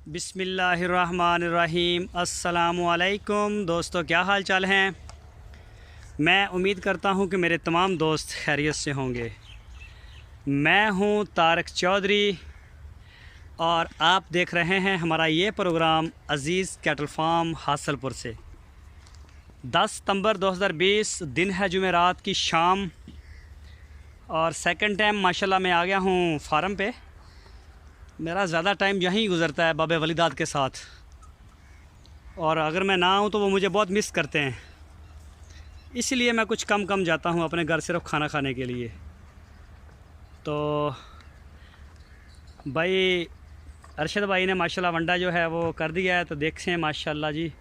बिस्मिल्लाहिर्रहमानिर्रहीम। अस्सलामुअलैकुम दोस्तों, क्या हाल चाल हैं। मैं उम्मीद करता हूं कि मेरे तमाम दोस्त खैरियत से होंगे। मैं हूं तारक चौधरी और आप देख रहे हैं हमारा ये प्रोग्राम अज़ीज़ कैटल फार्म हासलपुर से। 10 सितंबर 2020 दिन है जुमेरात की शाम और सेकंड टाइम माशाल्लाह मैं आ गया हूं फार्म पे। मेरा ज़्यादा टाइम यहीं गुज़रता है बाबे वलीदाद के साथ, और अगर मैं ना आऊँ तो वो मुझे बहुत मिस करते हैं, इसलिए मैं कुछ कम जाता हूँ अपने घर सिर्फ खाना खाने के लिए। तो भाई अरशद भाई ने माशाल्लाह वंडा जो है वो कर दिया है, तो देखते हैं माशाल्लाह जी,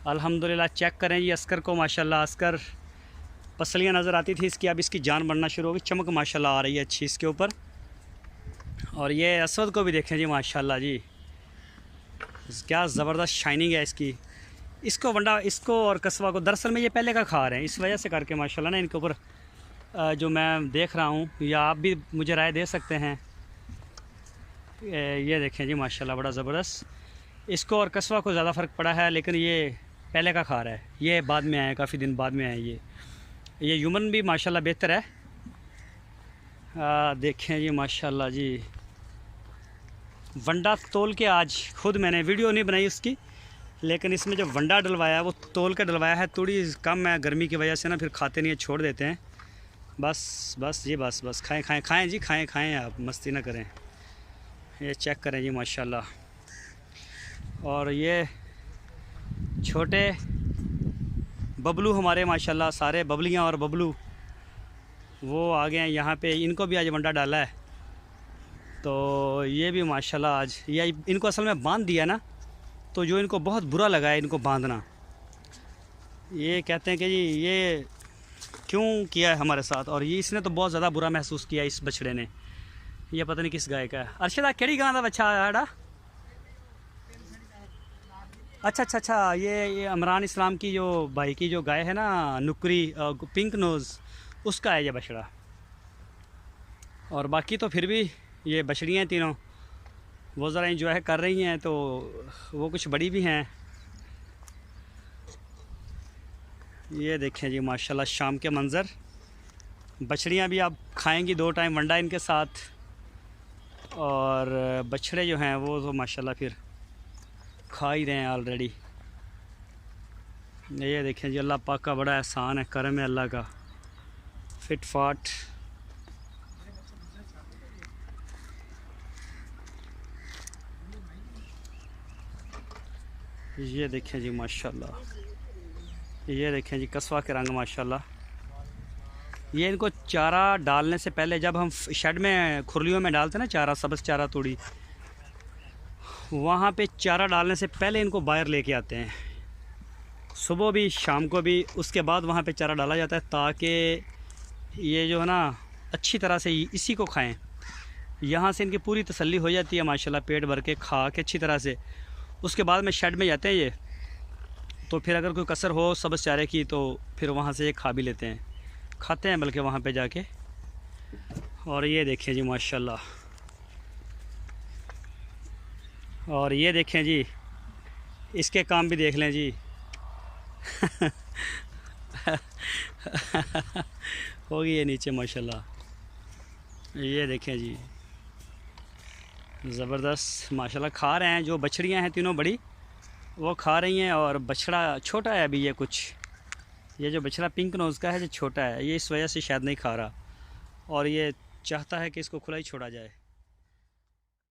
अल्हम्दुलिल्लाह। चेक करें जी अस्कर को, माशाल्लाह अस्कर पसलियाँ नज़र आती थी इसकी, अब इसकी जान बढ़ना शुरू होगी, चमक माशाल्लाह आ रही है अच्छी इसके ऊपर। और ये असवद को भी देखें जी माशाल्लाह जी, क्या ज़बरदस्त शाइनिंग है इसकी। इसको वंडा, इसको और कस्बा को दरअसल में ये पहले का खा रहे हैं, इस वजह से करके माशाल्लाह ना इनके ऊपर जो मैं देख रहा हूँ, या आप भी मुझे राय दे सकते हैं। ये देखें जी माशाल्लाह बड़ा ज़बरदस्त। इसको और कस्बा को ज़्यादा फ़र्क पड़ा है, लेकिन ये पहले का खा रहा है, ये बाद में आया, काफ़ी दिन बाद में आया। ये ह्यूमन भी माशाल्लाह बेहतर है। देखें जी माशाल्लाह जी, वंडा तोल के आज खुद मैंने वीडियो नहीं बनाई उसकी, लेकिन इसमें जो वंडा डलवाया है वो तोल के डलवाया है। थोड़ी कम है गर्मी की वजह से ना, फिर खाते नहीं है, छोड़ देते हैं। बस जी, बस खाएं जी, खाएं आप, मस्ती ना करें। ये चेक करें जी माशाल्लाह। और ये छोटे बबलू हमारे माशाल्लाह, सारे बबलियाँ और बबलू वो आ गए हैं यहाँ पे। इनको भी आज वंडा डाला है, तो ये भी माशाल्लाह आज ये इनको असल में बांध दिया ना, तो जो इनको बहुत बुरा लगा है इनको बांधना। ये कहते हैं कि जी ये क्यों किया है हमारे साथ, और ये इसने तो बहुत ज़्यादा बुरा महसूस किया इस बछड़े ने। ये पता नहीं किस गाय का है। अर्शदा केड़ी गां का बच्चा आड़ा? अच्छा, ये इमरान इस्लाम की जो भाई की जो गाय है ना, नुकरी पिंक नोज़, उसका है ये बछड़ा। और बाकी तो फिर भी ये बछड़ियाँ तीनों वो ज़रा इंजॉय कर रही हैं, तो वो कुछ बड़ी भी हैं। ये देखें जी माशाल्लाह शाम के मंज़र। बछड़ियाँ भी आप खाएंगी 2 टाइम वंडा इनके साथ, और बछड़े जो हैं वो तो माशाल्लाह फिर खा ही रहे हैं ऑलरेडी। ये देखें जी, अल्लाह पाक का बड़ा एहसान है, करम है अल्लाह का, फिट फाट। ये देखें जी माशाल्लाह, ये देखें जी कस्बा के रंग माशाल्लाह। ये इनको चारा डालने से पहले, जब हम शेड में खुरलियों में डालते हैं ना चारा, सब्ज़ चारा तोड़ी, वहाँ पे चारा डालने से पहले इनको बाहर लेके आते हैं, सुबह भी शाम को भी। उसके बाद वहाँ पे चारा डाला जाता है, ताकि ये जो है ना अच्छी तरह से इसी को खाएं। यहाँ से इनकी पूरी तसल्ली हो जाती है माशाल्लाह, पेट भर के खा के अच्छी तरह से। उसके बाद में शेड में जाते हैं ये, तो फिर अगर कोई कसर हो सब्ज़ चारे की, तो फिर वहाँ से ये खा भी लेते हैं, खाते हैं बल्कि वहाँ पे जाके। और ये देखें जी माशाल्लाह, और ये देखें जी इसके काम भी देख लें जी। होगी ये नीचे माशाल्लाह। ये देखें जी ज़बरदस्त माशाल्लाह खा रहे हैं। जो बछड़ियां हैं तीनों बड़ी वो खा रही हैं, और बछड़ा छोटा है अभी। ये जो बछड़ा पिंक नोज़ का है जो छोटा है, ये इस वजह से शायद नहीं खा रहा, और ये चाहता है कि इसको खुला ही छोड़ा जाए।